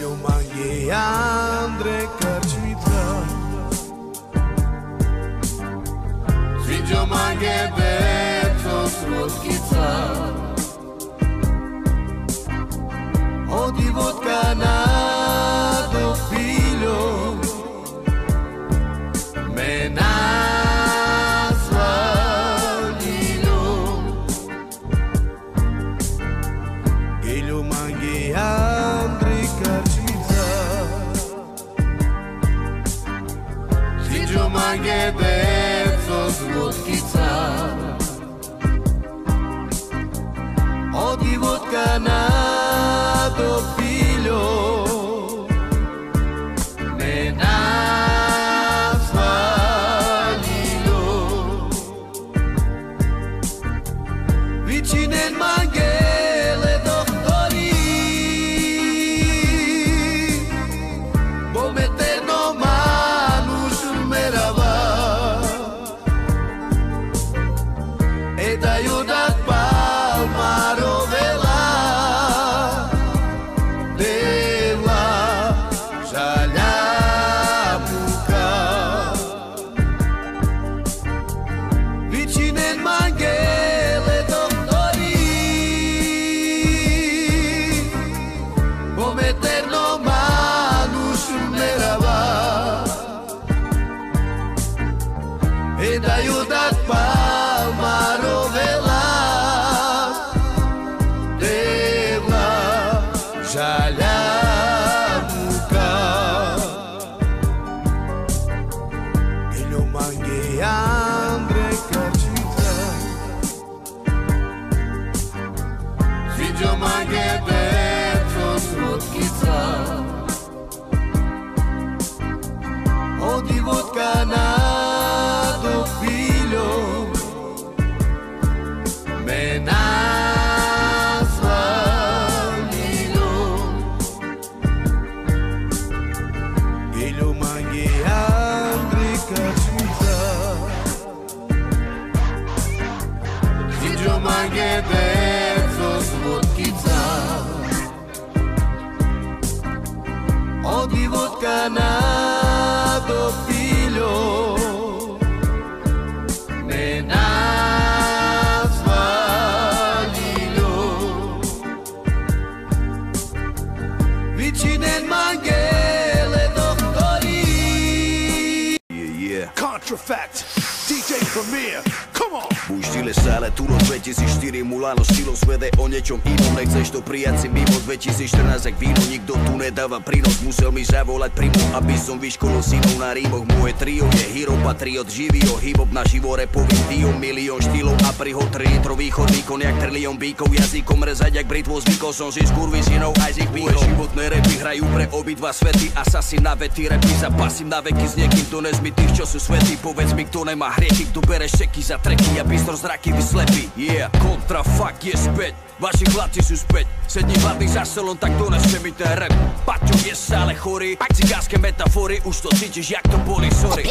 Elio Manghe, Andre Krčmica, Sviđo Manghe, Beco, Srotkica, odi vodka na do piljo, me nazva Ljiljom. Elio Manghe, Andre Krčmica, Sviđo Manghe, Beco, Srotkica, odi vodka na do piljo, me nazva Ljiljom. Vicinen Manghele doktori, bom eterno manus merava, e da judat palmaro vela, deva žalja muka. Vicinen Manghele doktori, bom eterno manus merava, e da judat palmaro vela, deva žalja muka. Elio Manghe, Andre Krčmica, Sviđo Manghe, Beco, Srotkica, odi vodka na do piljo, me nazva Ljiljom. Elio Manghe, Andre Krčmica, Sviđo Manghe, Beco, Srotkica, odi vodka na do piljo, me nazva Ljiljom. Vicinen Manghele doktori. Yeah. Contrafact, DJ Premier, come on! Buj štile sale, Turo 2004, Mulano stilom svede onjećom imom. Nek se što prijaci mimo 2014 vino, nikdo tu ne dava prinos. Musel mi zavolat primu, a bisom viškolo sinom na rimog. Moje trio je hero, patriot, živio hip-hop na živo repovim dio. Milion štilov, a prihod 3 litro východný konjak, trilion bíkov. Jazykom rezať jak britvo, zvykol som si s kurvizinou aj z ich bíkov. Moje životné repy hrajú pre obidva svety, asasi na vety, repy zapasím na veky s niekým, kto nezmi tých, čo sú svety. Povedz mi, kto nemá hriechy, kto bere šeky za treky a bystro zraky vyslepí. Yeah, kontrafakt je späť, vaši chlapci sú späť. Sedni hladný za stolom, tak doneste mi ten rap. Paťo je stále chorý, cigánske metafory, už to cítiš, jak to boli, sorry.